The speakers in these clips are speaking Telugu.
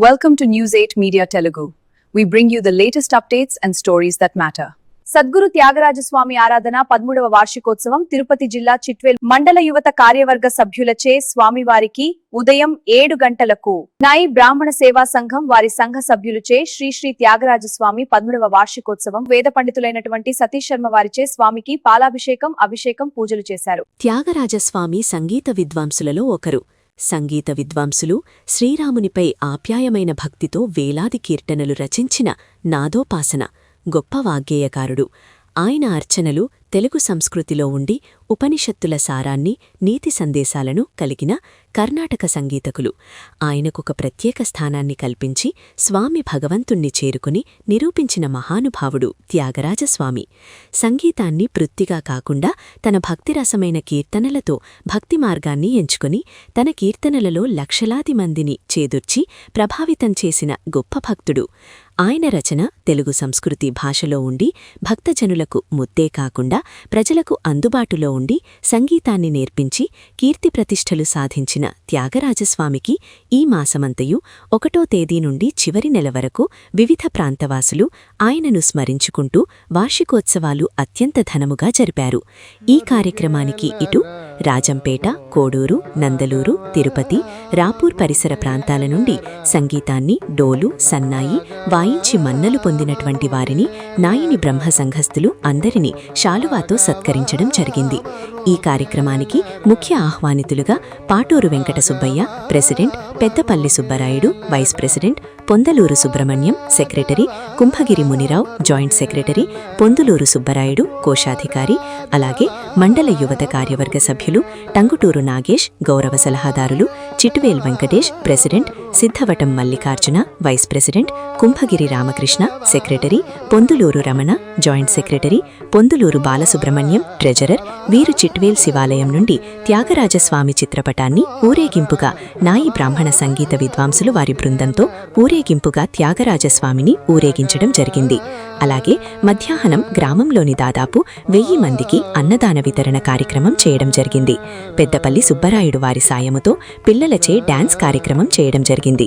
Welcome to News 8 Media Telugu. We bring you the latest updates and stories that matter. Sadhguru Tyagaraja Swamy ఆరాధన 13వ వార్షికోత్సవం తిరుపతి జిల్లా చిట్వేల్ మండల యువత కార్యవర్గ సభ్యులచే స్వామివారికి ఉదయం 7 గంటలకు నాయి బ్రాహ్మణ సేవా సంఘం వారి సంఘ సభ్యులచే శ్రీ శ్రీ త్యాగరాజస్వామి 13వ వార్షికోత్సవం వేద పండితులైనటువంటి సతీష్ శర్మ వారిచే స్వామికి పాలాభిషేకం అభిషేకం పూజలు చేశారు. త్యాగరాజస్వామి సంగీత విద్వాంసులలో ఒకరు. సంగీత విద్వాంసులు శ్రీరామునిపై ఆప్యాయమైన భక్తితో వేలాది కీర్తనలు రచించిన నాదోపాసన గొప్ప వాగ్గేయకారుడు. ఆయన అర్చనలు తెలుగు సంస్కృతిలో ఉండి ఉపనిషత్తుల సారాన్ని నీతి సందేశాలను కలిగిన కర్ణాటక సంగీతకులు. ఆయనకొక ప్రత్యేక స్థానాన్ని కల్పించి స్వామి భగవంతుణ్ణి చేరుకుని నిరూపించిన మహానుభావుడు త్యాగరాజస్వామి. సంగీతాన్ని వృత్తిగా కాకుండా తన భక్తిరసమైన కీర్తనలతో భక్తి మార్గాన్ని ఎంచుకుని తన కీర్తనలలో లక్షలాది మందిని చేదుర్చి ప్రభావితం చేసిన గొప్ప భక్తుడు. ఆయన రచన తెలుగు సంస్కృతి భాషలో ఉండి భక్తజనులకు ముద్దే కాకుండా ప్రజలకు అందుబాటులో ఉండి సంగీతాన్ని నేర్పించి కీర్తి ప్రతిష్టలు సాధించిన త్యాగరాజస్వామికి ఈ మాసమంతయు 1వ తేదీ నుండి చివరి నెల వరకు వివిధ ప్రాంతవాసులు ఆయనను స్మరించుకుంటూ వార్షికోత్సవాలు అత్యంత ఘనముగా జరిపారు. ఈ కార్యక్రమానికి ఇటు రాజంపేట, కోడూరు, నందలూరు, తిరుపతి, రాపూర్ పరిసర ప్రాంతాల నుండి సంగీతాన్ని డోలు, సన్నాయి వాయించి మన్నలు పొందినటువంటి వారిని నాయిని బ్రహ్మ సంఘస్థులు అందరినీ శాలువాతో సత్కరించడం జరిగింది. ఈ కార్యక్రమానికి ముఖ్య ఆహ్వానితులుగా Paturu Venkata Subbaiah president, Peddapalli Subbarayudu vice president, Pondaluru Subrahmanyam secretary, Kumbhagiri Munirao joint secretary, Ponduluru Subbarayudu కోశాధికారి, అలాగే మండల యువత కార్యవర్గ సభ్యులు టంగుటూరు నాగేష్ గౌరవ సలహాదారులు, Chitvel Venkatesh president, Siddhavatam Mallikarjuna vice president, Kumbhagiri Ramakrishna secretary, Ponduluru Ramana joint secretary, Ponduluru Balasubrahmanyam treasurer వీరు చిట్వేల్ శివాలయం నుండి త్యాగరాజస్వామి చిత్రపటాన్ని ఊరేగింపుగా నాయి బ్రాహ్మణ సంగీత విద్వాంసులు వారి బృందంతో ఊరేగింపుగా త్యాగరాజస్వామిని ఊరేగించడం జరిగింది. అలాగే మధ్యాహ్నం గ్రామంలోని దాదాపు 1000 మందికి అన్నదాన వితరణ కార్యక్రమం చేయడం జరిగింది. పెద్దపల్లి సుబ్బరాయుడు వారి సాయముతో పిల్లలచే డాన్స్ కార్యక్రమం చేయడం జరిగింది.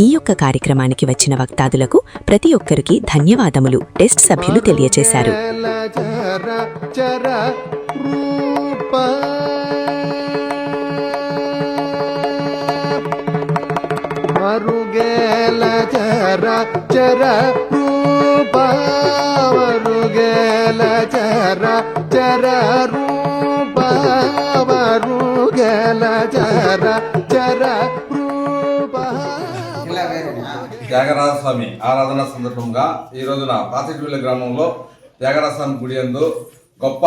ఈ యొక్క కార్యక్రమానికి వచ్చిన వక్తాదులకు ప్రతి ఒక్కరికి ధన్యవాదములు టెస్ట్ సభ్యులు తెలియజేశారు. త్యాగరాజస్వామి ఆరాధన సందర్భంగా ఈ రోజున పాతిటివిల్ల గ్రామంలో త్యాగరాజస్వామి గుడి యందు గొప్ప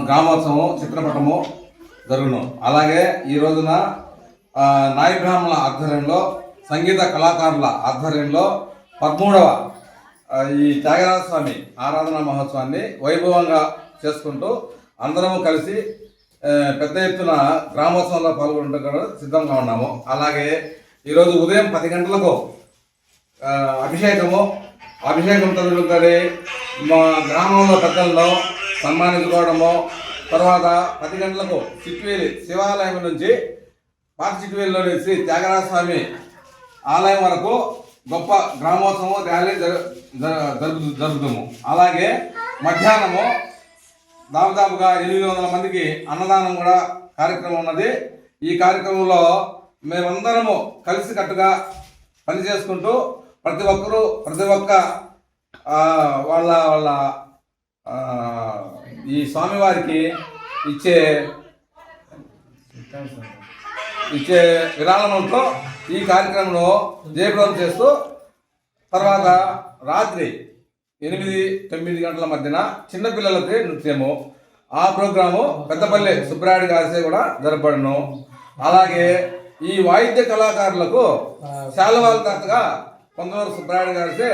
గ్రామోత్సవం చిత్రపటము జరుగును. అలాగే ఈ రోజున నాయి బ్రాహ్మణుల ఆధ్వర్యంలో సంగీత కళాకారుల ఆధ్వర్యంలో 13వ ఈ త్యాగరాజస్వామి ఆరాధన మహోత్సవాన్ని వైభవంగా చేసుకుంటూ అందరము కలిసి పెద్ద ఎత్తున గ్రామోత్సవంలో పాల్గొనడానికి సిద్ధంగా ఉన్నాము. అలాగే ఈరోజు ఉదయం 10 గంటలకు అభిషేకం తదుపరి మా గ్రామంలో పెద్దలను సన్మానించుకోవడము, తర్వాత 10 గంటలకు చిట్వేలి శివాలయం నుంచి పాత చిట్వేలిలోని శ్రీ త్యాగరాజస్వామి ఆలయం వరకు గొప్ప గ్రామోత్సవం ర్యాలీ జరుగుతాము. అలాగే మధ్యాహ్నము దాదాపుగా 800 మందికి అన్నదానం కూడా కార్యక్రమం ఉన్నది. ఈ కార్యక్రమంలో మేమందరము కలిసికట్టుగా పనిచేసుకుంటూ ప్రతి ఒక్క వాళ్ళ ఈ స్వామివారికి ఇచ్చే విరాళంతో ఈ కార్యక్రమంలో జయప్రదం చేస్తూ తర్వాత రాత్రి 8-9 గంటల మధ్యన చిన్నపిల్లలకి నృత్యము ఆ ప్రోగ్రాము పెద్దపల్లి సుబ్బరాయుడు గారిసే కూడా జరపడను. అలాగే ఈ వాయిద్య కళాకారులకు శాలువాల తాతగా పొందలూరు సుబ్బరాయుడు గారిసే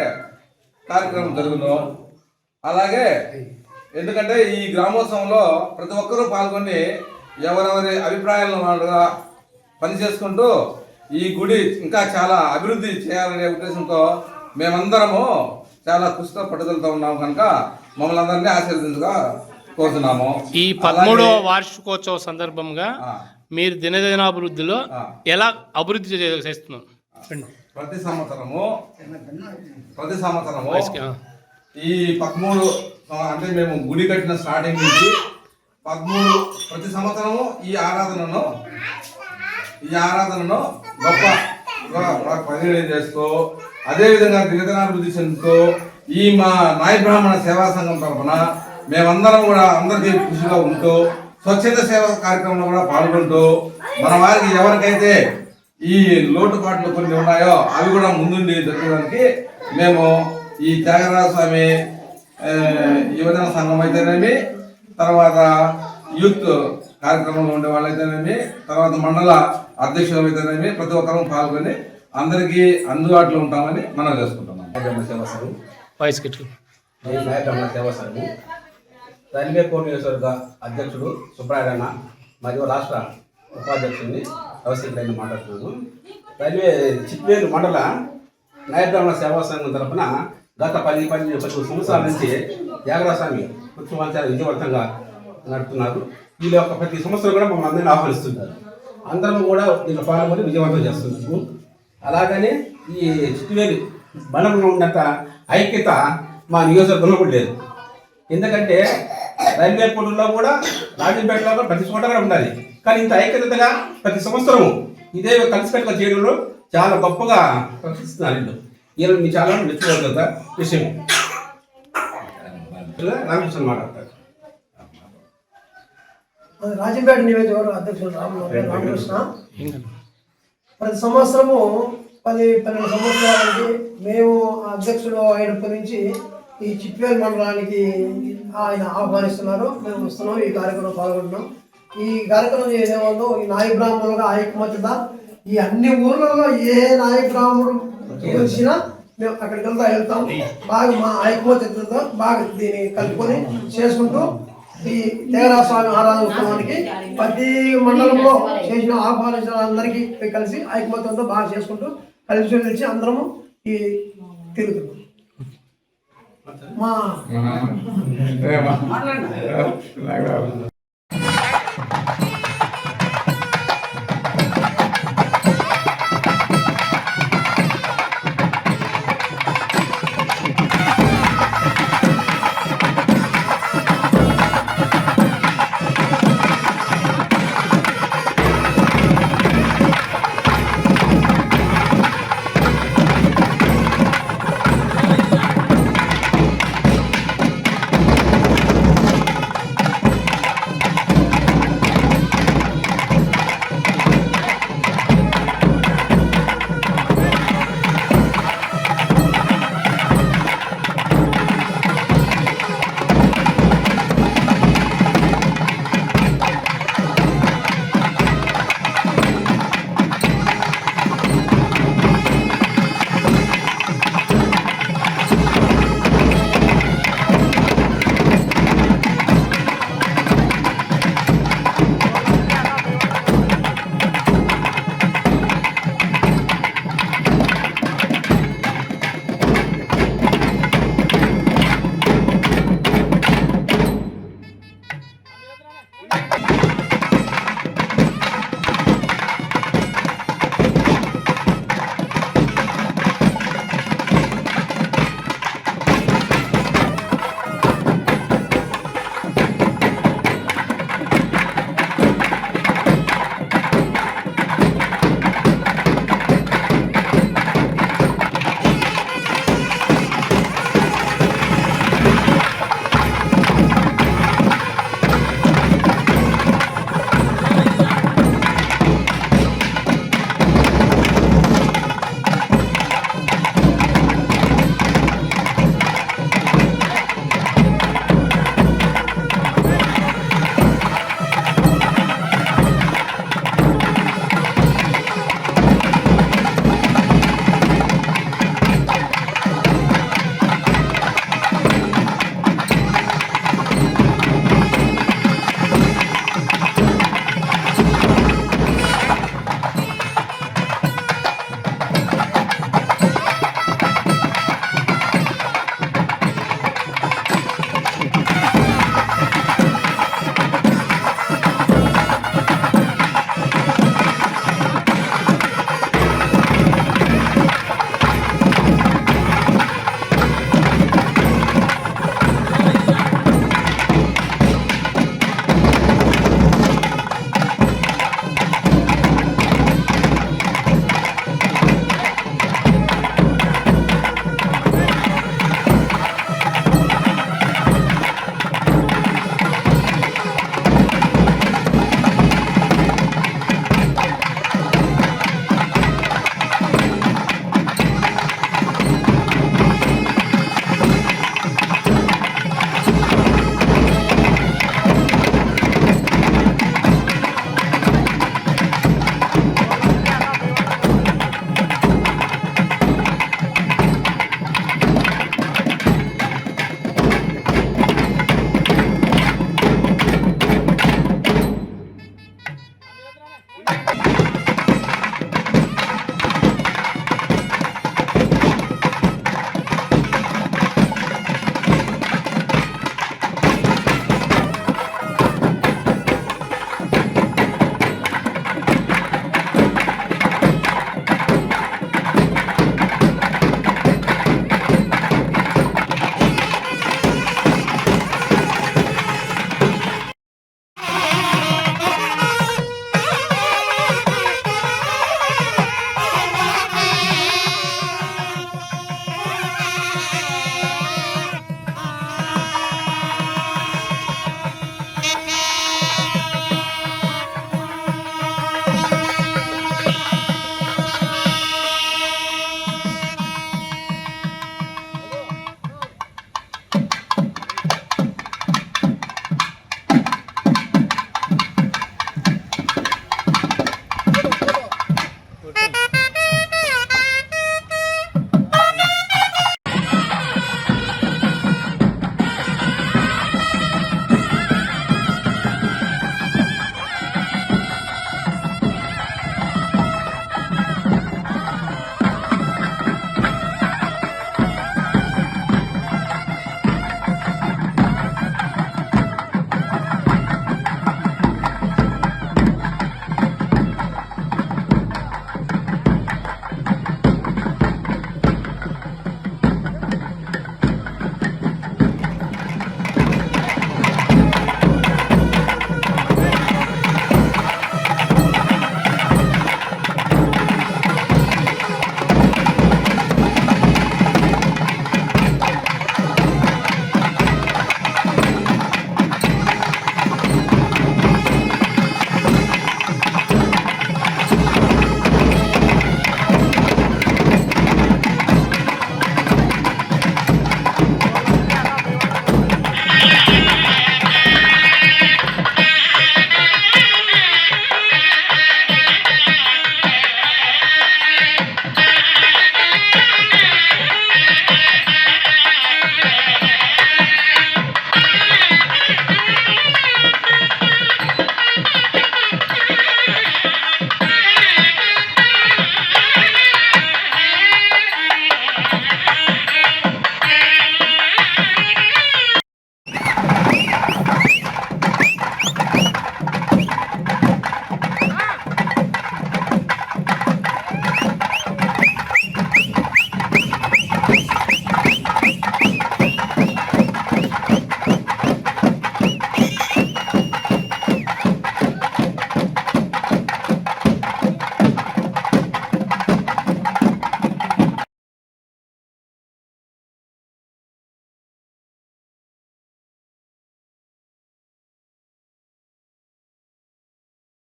కార్యక్రమం జరుగును. అలాగే ఎందుకంటే ఈ గ్రామోత్సవంలో ప్రతి ఒక్కరూ పాల్గొని ఎవరెవరి అభిప్రాయాలను వాళ్ళుగా పనిచేసుకుంటూ ఈ గుడి ఇంకా చాలా అభివృద్ధి చేయాలనే ఉద్దేశంతో మేమందరము చాలా కృషితో పట్టుదలతో ఉన్నాము కనుక మమ్మల్ని అందరినీ ఆశీర్వదించగా కోరుతున్నాము. ఈ 13వ వార్షికోత్సవ సందర్భంగా మీరు దినదినాభివృద్ధిలో ఎలా అభివృద్ధి చేస్తున్నారు? ప్రతి సంవత్సరము ఈ 13 అంటే మేము గుడి కట్టిన స్టార్టింగ్ నుంచి 13 ప్రతి సంవత్సరము ఈ ఆరాధనను గొప్ప పరిగణన చేస్తూ అదేవిధంగా దినదినాభివృద్ధి చెందుతూ ఈ మా నాయ బ్రాహ్మణ సేవా సంఘం తరఫున మేమందరం కూడా అందరికీ కృషిగా ఉంటూ స్వచ్ఛత సేవ కార్యక్రమంలో కూడా పాల్గొంటూ మన వారికి ఎవరికైతే ఈ లోటుపాట్లు కొన్ని ఉన్నాయో అవి కూడా ముందుండి జరగడానికి మేము ఈ త్యాగరాజ స్వామి యువజన సంఘం అయితేనేమి, తర్వాత యూత్ కార్యక్రమంలో ఉండే వాళ్ళైతేనేమి, తర్వాత మండల అధ్యక్షులు అయితేనేమి ప్రతి ఒక్కరూ పాల్గొని అందరికీ అందుబాటులో ఉంటామని మనం చేసుకుంటున్నాం. సేవా సంఘం వయసుకిట్లు నాయబ్రాహ్మణ సేవా సంఘం రైల్వే కోర్ నియోజకవర్గ అధ్యక్షుడు సుబ్రాయణ మరియు రాష్ట్ర ఉపాధ్యక్షుడిని వ్యవస్థితులైన మాట్లాడుతున్నాను. రైల్వే చిట్వేలు మండల నాయబ్రాహ్మణ సేవా సంఘం తరఫున గత 10 సంవత్సరాల నుంచి త్యాగరాజస్వామి ఉత్సవాలు విజయవంతంగా నడుపుతున్నారు. వీళ్ళ యొక్క ప్రతి సంవత్సరం కూడా మమ్మల్ని అందరినీ ఆహ్వానిస్తుంటారు. అందరం కూడా దీంట్లో పాల్గొని విజయవంతం చేస్తున్నారు. అలాగనే ఈ చిట్వేలు మండలంలో ఉన్నంత ఐక్యత మా నియోజకవర్గంలో కూడా లేదు. ఎందుకంటే రైల్వే కోర్టులో కూడా రాజంపేటలో కూడా ప్రతి చోట కూడా ఉండాలి. కానీ ఇంత ఐక్యతగా ప్రతి సంవత్సరం ఇదే కలిసికట్టుగా చేయడంలో చాలా గొప్పగా ప్రదర్శిస్తున్నారు. వీళ్ళు మీ చాలా మెచ్చుకోగల విషయం. రామకృష్ణ మాట్లాడతారు. రాజంపేట నియోజకవర్గ అధ్యక్షుడు రామకృష్ణ. ప్రతి సంవత్సరము 10-12 సంవత్సరాల నుంచి మేము అధ్యక్షుడు అయినప్పటి నుంచి ఈ చిట్వేల్ మండలానికి ఆయన ఆహ్వానిస్తున్నారు. మేము వస్తున్నాం, ఈ కార్యక్రమం పాల్గొంటున్నాం. ఈ కార్యక్రమం ఏదేమో ఈ నాయ బ్రాహ్మణులుగా ఐకమత్యత ఈ అన్ని ఊర్లలో ఏ నాయ బ్రాహ్మణుడు వచ్చినా మేము అక్కడికి వెళ్తాం. బాగా మా ఐకమత్యతతో బాగా దీన్ని కలుపుకొని చేసుకుంటూ ఈ త్యాగరాజ స్వామి ఆరాధన ఉత్సవానికి ప్రతి మండలంలో చేసిన ఆహ్వానించిన అందరికీ కలిసి ఐకమత్యంతో బాగా చేసుకుంటూ కలిసి అందరము ఈ తిరుగుతున్నాం. మా